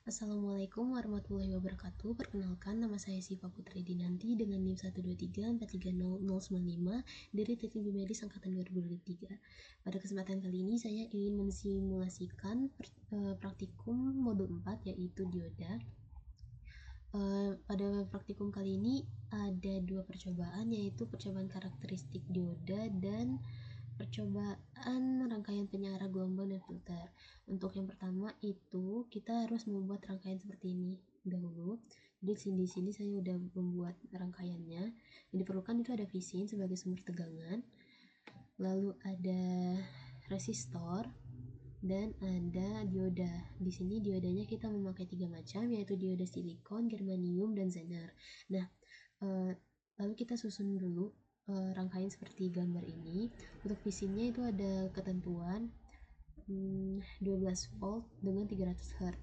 Assalamualaikum warahmatullahi wabarakatuh. Perkenalkan, nama saya Siva Putri Dinanti dengan NIM 123430095 dari Teknik Biomedis Angkatan 2023. Pada kesempatan kali ini saya ingin mensimulasikan praktikum modul 4 yaitu dioda. Pada praktikum kali ini ada dua percobaan, yaitu percobaan karakteristik dioda dan percobaan rangkaian penyarah gelombang dan filter. Untuk yang pertama itu kita harus membuat rangkaian seperti ini dahulu. Jadi di sini saya udah membuat rangkaiannya. Yang diperlukan itu ada visin sebagai sumber tegangan, lalu ada resistor, dan ada dioda. Di sini diodanya kita memakai 3 macam, yaitu dioda silikon, germanium, dan zener. Nah, lalu kita susun dulu rangkaian seperti gambar ini. Untuk visinnya itu ada ketentuan 12 volt dengan 300 Hz.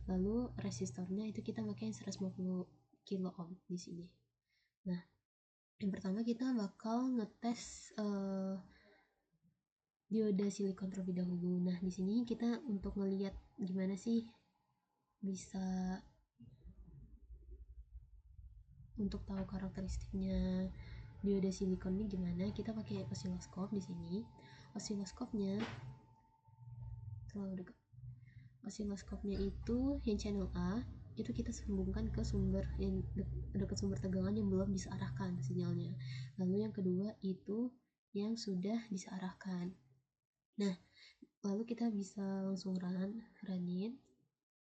Lalu resistornya itu kita pakai 150 kilo ohm di sini. Nah, yang pertama kita bakal ngetes dioda silikon terlebih dahulu. Nah, di sini kita untuk ngelihat gimana sih bisa untuk tahu karakteristiknya dioda silikon ini gimana, kita pakai osiloskop di sini. Osiloskopnya terlalu dekat. Osiloskopnya itu yang channel A itu kita sambungkan ke sumber yang dekat sumber tegangan yang belum disearahkan sinyalnya. Lalu yang kedua itu yang sudah disearahkan. Nah, lalu kita bisa langsung runin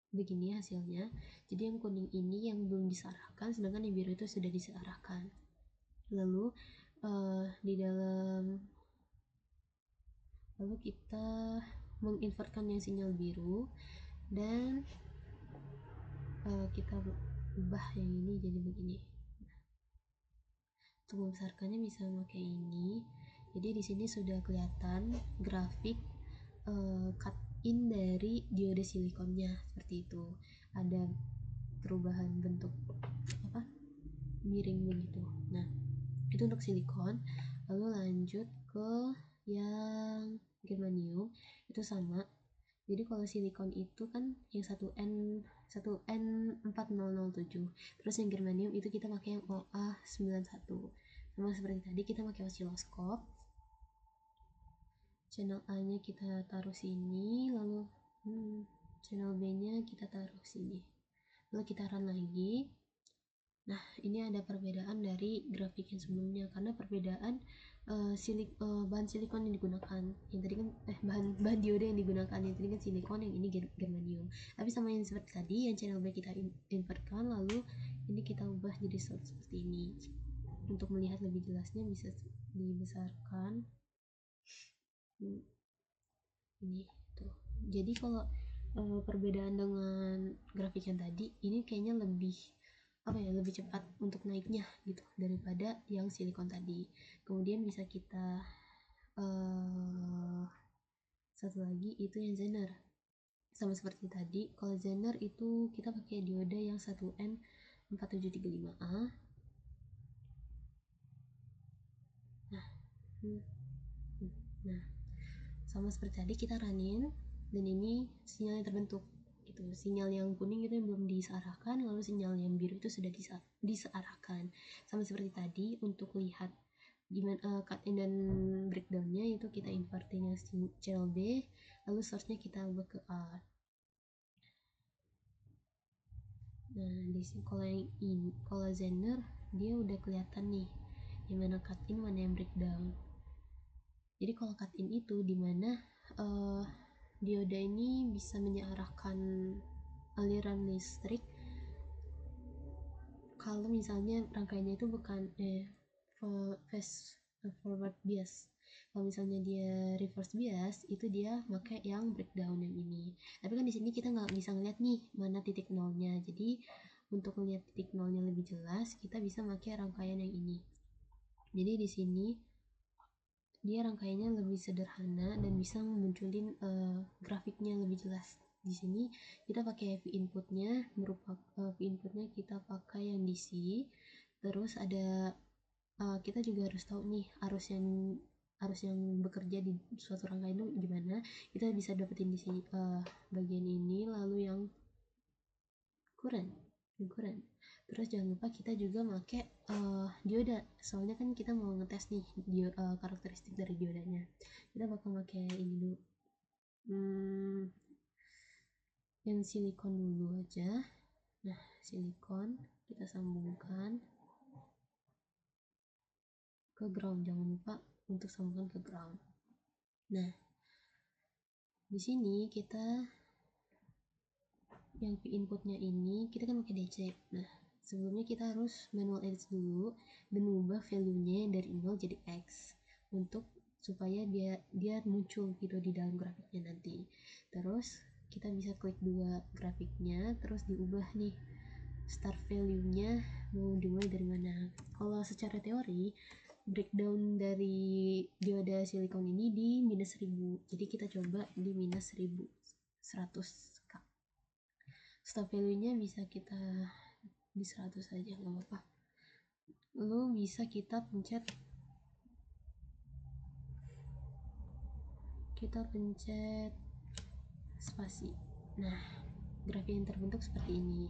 begini hasilnya. Jadi yang kuning ini yang belum disearahkan, sedangkan yang biru itu sudah disearahkan. Lalu di dalam kita menginvertkan yang sinyal biru dan kita ubah yang ini jadi begini. Untuk membesarkannya bisa memakai ini. Jadi di sini sudah kelihatan grafik cut in dari dioda silikonnya seperti itu. Ada perubahan bentuk miring begitu. Nah, itu untuk silikon. Lalu lanjut ke yang germanium, itu sama. Jadi kalau silikon itu kan yang 1N4007, terus yang germanium itu kita pakai yang OA91. Sama seperti tadi, kita pakai osiloskop. Channel A nya kita taruh sini, lalu channel B nya kita taruh sini, lalu kita run lagi. Nah, ini ada perbedaan dari grafik yang sebelumnya karena perbedaan bahan silikon yang digunakan. Yang tadi kan bahan dioda yang digunakan, yang tadi kan silikon, yang ini germanium. Tapi sama yang seperti tadi, yang channel B kita invertkan, lalu ini kita ubah jadi seperti ini. Untuk melihat lebih jelasnya bisa dibesarkan. Ini tuh. Jadi kalau perbedaan dengan grafik yang tadi, ini kayaknya lebih cepat untuk naiknya gitu daripada yang silikon tadi. Kemudian bisa kita satu lagi itu yang zener. Sama seperti tadi, kalau zener itu kita pakai dioda yang 1N4735A. Nah, sama seperti tadi kita runin dan ini sinyal yang terbentuk gitu. Sinyal yang kuning itu yang belum disearahkan, lalu sinyal yang biru itu sudah disearahkan. Sama seperti tadi, untuk lihat gimana cut in dan breakdownnya itu kita invertin yang channel B, lalu source-nya kita ubah ke A. Nah, di sini kalau zener dia udah kelihatan nih yang mana cut in, mana yang breakdown. Jadi kalau cut in itu dimana dioda ini bisa menyearahkan aliran listrik kalau misalnya rangkaiannya itu bukan fast forward bias. Kalau misalnya dia reverse bias, itu dia pakai yang breakdown yang ini. Tapi kan di sini kita nggak bisa ngeliat nih mana titik nolnya. Jadi untuk melihat titik nolnya lebih jelas, kita bisa pakai rangkaian yang ini. Jadi di sini dia rangkaiannya lebih sederhana dan bisa munculin grafiknya lebih jelas. Di sini kita pakai V inputnya, V inputnya kita pakai yang DC. Terus ada kita juga harus tahu nih arus yang bekerja di suatu rangkaian itu gimana. Kita bisa dapetin di sini bagian ini, lalu yang ukuran. Terus jangan lupa kita juga pakai dioda, soalnya kan kita mau ngetes nih karakteristik dari diodanya. Kita bakal pakai ini dulu, yang silikon dulu aja. Nah, silikon kita sambungkan ke ground, jangan lupa untuk sambungkan ke ground. Nah, di sini kita yang inputnya ini kita kan pakai DC. Nah, sebelumnya kita harus manual edit dulu dan mengubah value-nya dari 0 jadi X untuk supaya dia muncul gitu di dalam grafiknya nanti. Terus kita bisa klik dua grafiknya, terus diubah nih start value-nya mau dimulai dari mana. Kalau secara teori breakdown dari dioda silikon ini di minus 1000, jadi kita coba di minus 1100K. Start value-nya bisa kita di 100 aja, nggak apa-apa. Lalu bisa kita pencet spasi. Nah, grafik yang terbentuk seperti ini.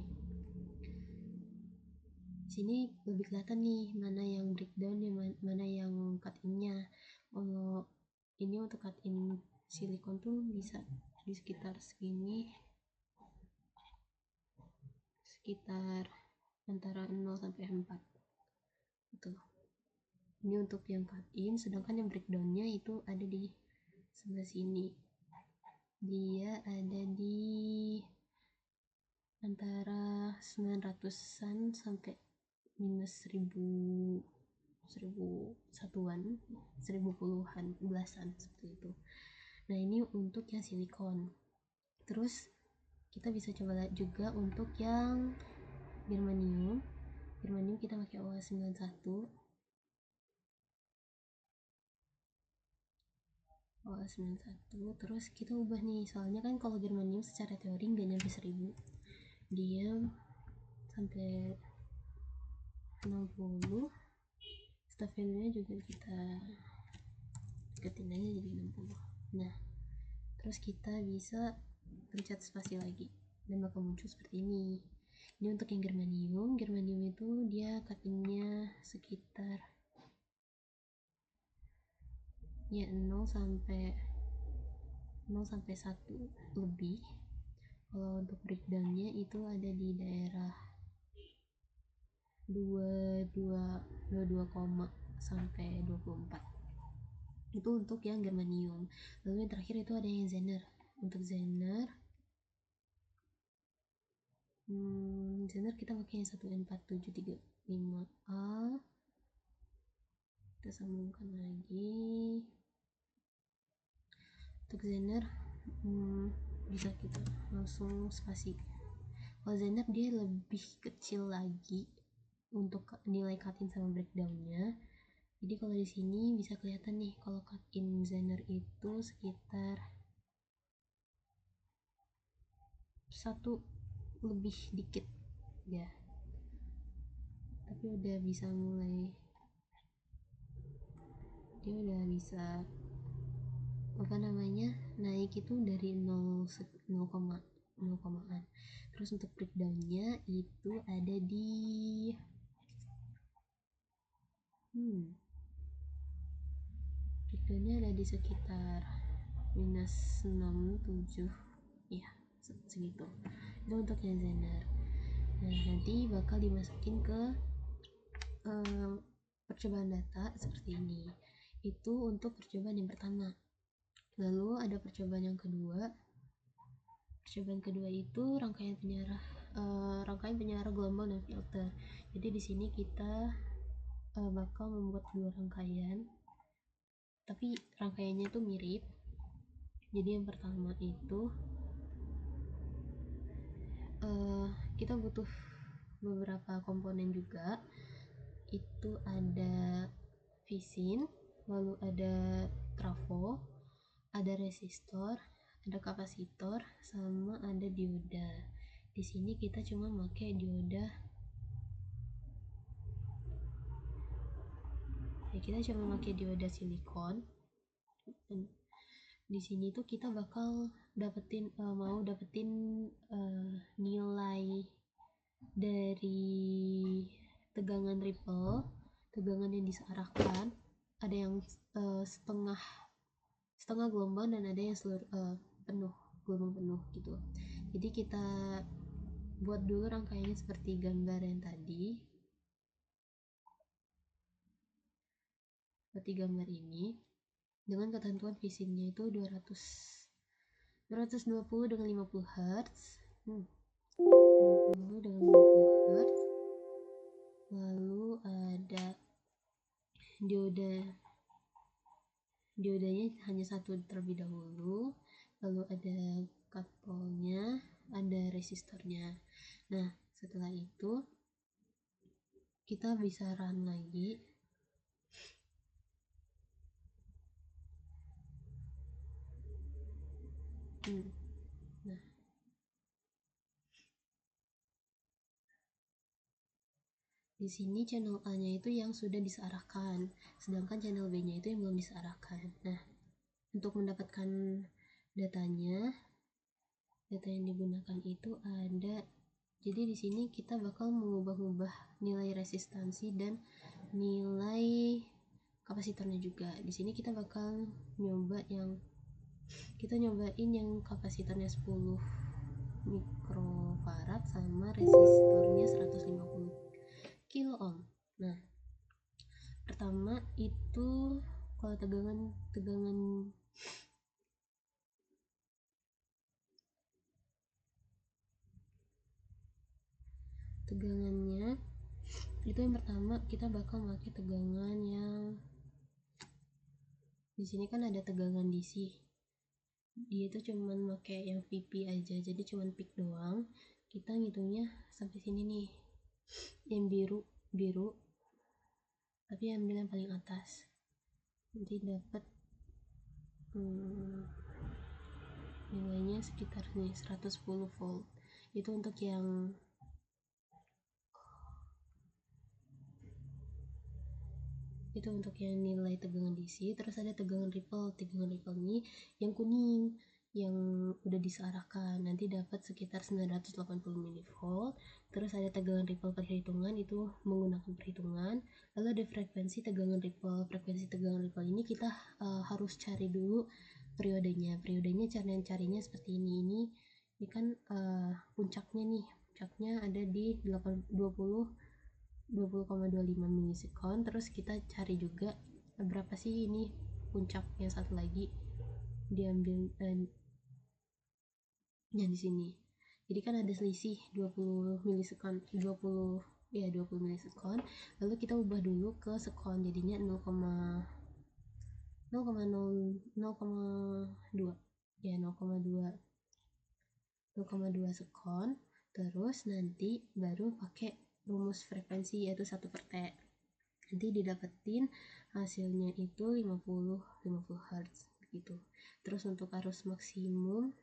Sini lebih kelihatan nih mana yang breakdown, mana yang cut in-nya. Kalau ini untuk cut in silikon tuh bisa di sekitar segini, sekitar antara 0 sampai 4 itu. Ini untuk yang cut in, sedangkan yang breakdownnya itu ada di sebelah sini. Dia ada di antara 900-an sampai minus 1000 satuan, 1000 puluhan, belasan seperti itu. Nah, ini untuk yang silikon. Terus kita bisa coba juga untuk yang germanium kita pakai OA91. Terus kita ubah nih, soalnya kan kalau germanium secara teori nggak nyampe 1000, dia sampai 60. Start value-nya juga kita deketin aja jadi 60. Nah, terus kita bisa pencet spasi lagi dan bakal muncul seperti ini. Ini untuk yang germanium itu dia cuttingnya sekitar ya 0 sampai 1 lebih. Kalau untuk breakdownnya itu ada di daerah 22 sampai 24. Itu untuk yang germanium. Lalu yang terakhir itu ada yang zener. Untuk zener kita pakai yang 1N4735A. Kita sambungkan lagi. Untuk zener bisa kita langsung spasi. Kalau zener dia lebih kecil lagi untuk nilai cut-in sama breakdownnya. Jadi kalau di sini bisa kelihatan nih, kalau cut-in zener itu sekitar 1 lebih dikit ya, tapi udah bisa mulai, dia udah bisa naik itu dari 0, 0,0,an. Terus untuk breakdownnya itu ada di breakdownnya ada di sekitar minus 6, 7 ya, segitu. Itu untuk yang zener. Nah, nanti bakal dimasukin ke percobaan data seperti ini. Itu untuk percobaan yang pertama. Lalu ada percobaan yang kedua. Percobaan kedua itu rangkaian penyarah gelombang dan filter. Jadi di sini kita bakal membuat 2 rangkaian, tapi rangkaiannya itu mirip. Jadi yang pertama itu kita butuh beberapa komponen juga. Itu ada visin, lalu ada trafo, ada resistor, ada kapasitor, sama ada dioda. Di sini kita cuma pakai dioda. Ya, kita cuma pakai dioda silikon. Dan di sini tuh kita bakal dapetin nilai dari tegangan ripple, tegangan yang disearahkan, ada yang setengah gelombang dan ada yang penuh, gelombang penuh gitu. Jadi kita buat dulu rangkaiannya seperti gambar yang tadi, seperti gambar ini, dengan ketentuan fisinnya itu 220 dengan 50 Hz, 20 dengan 50 Hz, lalu ada diodanya hanya satu terlebih dahulu, lalu ada couple-nya, ada resistornya. Nah, setelah itu kita bisa run lagi. Nah, di sini channel A-nya itu yang sudah disearahkan, sedangkan channel B-nya itu yang belum disearahkan. Nah, untuk mendapatkan datanya, data yang digunakan itu ada. Jadi di sini kita bakal mengubah-ubah nilai resistansi dan nilai kapasitornya juga. Di sini kita bakal nyobain yang kapasitornya 10 mikrofarad sama resistornya 150 kilo ohm. Nah, pertama itu kalau tegangannya itu yang pertama kita bakal pakai tegangan yang di sini kan ada tegangan DC. Dia itu cuman pakai yang VP aja, jadi cuman peak doang. Kita ngitungnya sampai sini nih. Yang biru tapi ambil yang paling atas. Nanti dapat nilainya sekitar nih 110 volt. Itu untuk yang nilai tegangan DC. Terus ada tegangan ripple ini yang kuning, yang udah disearahkan, nanti dapat sekitar 980 mV. Terus ada tegangan ripple perhitungan, itu menggunakan perhitungan. Lalu ada frekuensi tegangan ripple ini kita harus cari dulu periodenya. Carinya seperti ini kan puncaknya ada di 20,25 milisekon. Terus kita cari juga berapa sih ini puncak yang satu lagi diambil yang di sini. Jadi kan ada selisih 20 milisekon, 20 milisekon. Lalu kita ubah dulu ke sekon, jadinya 0,2 sekon. Terus nanti baru pakai rumus frekuensi yaitu 1/T. Nanti didapetin hasilnya itu 50 Hz gitu. Terus untuk arus maksimum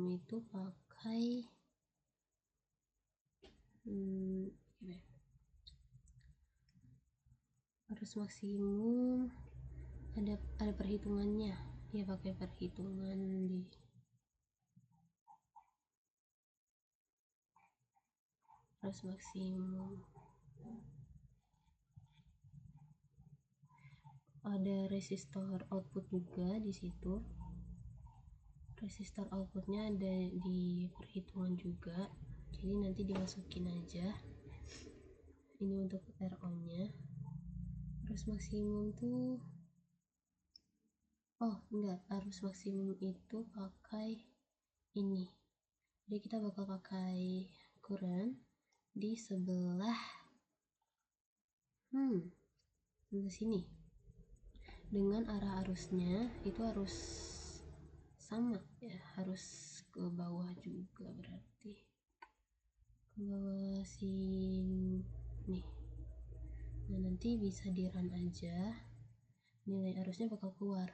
itu pakai arus maksimum ada perhitungannya ya, pakai perhitungan di arus maksimum. Ada resistor output juga di situ. Resistor outputnya ada di perhitungan juga, jadi nanti dimasukin aja. Ini untuk RO nya. Arus maksimum tuh arus maksimum itu pakai ini. Jadi kita bakal pakai current di sebelah sini, dengan arah arusnya itu harus sama ya, harus ke bawah juga, berarti ke bawah sini. Nah, nanti bisa di run aja, nilai arusnya bakal keluar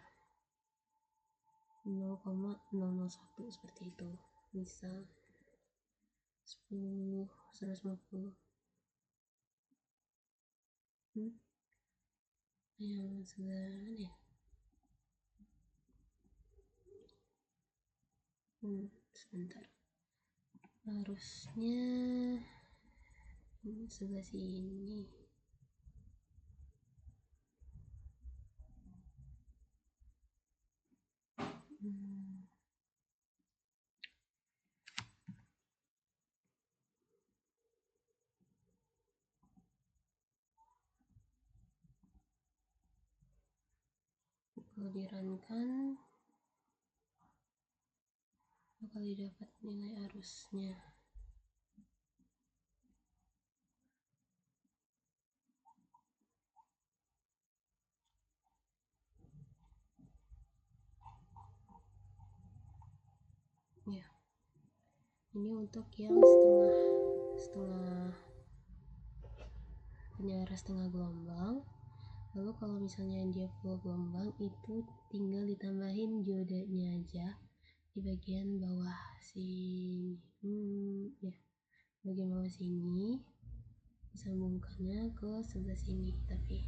0,001 seperti itu. Misal 10 150 yang sebelah mana ya, Sebentar, harusnya sebelah sini. Kalau dirankan bakal didapat nilai arusnya. Ya, ini untuk yang setengah penjara setengah gelombang. Lalu kalau misalnya dia full gelombang itu tinggal ditambahin diodanya aja di bagian bawah sini. Ya, bagian bawah sini disambungkannya ke sebelah sini. Tapi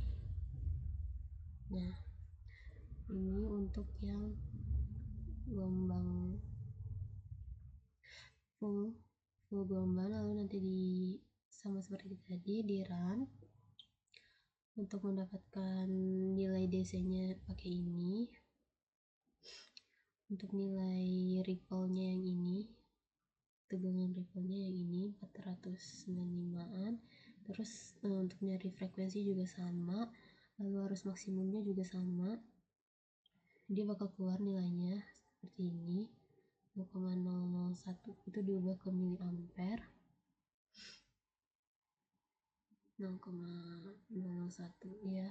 nah, ini untuk yang gelombang full gelombang, lalu nanti sama seperti tadi di run. Untuk mendapatkan nilai DC nya pakai ini. Untuk nilai ripple-nya yang ini, tegangan ripple-nya yang ini 495an. Terus untuk nyari frekuensi juga sama, lalu arus maksimumnya juga sama. Dia bakal keluar nilainya seperti ini, 0,001 itu diubah ke miliampere, 0,001 ya.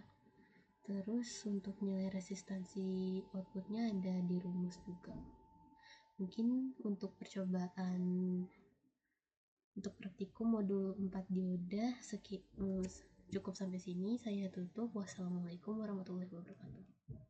Terus untuk nilai resistansi outputnya ada di rumus juga. Mungkin untuk percobaan untuk praktikum modul 4 dioda cukup sampai sini. Saya tutup. Wassalamualaikum warahmatullahi wabarakatuh.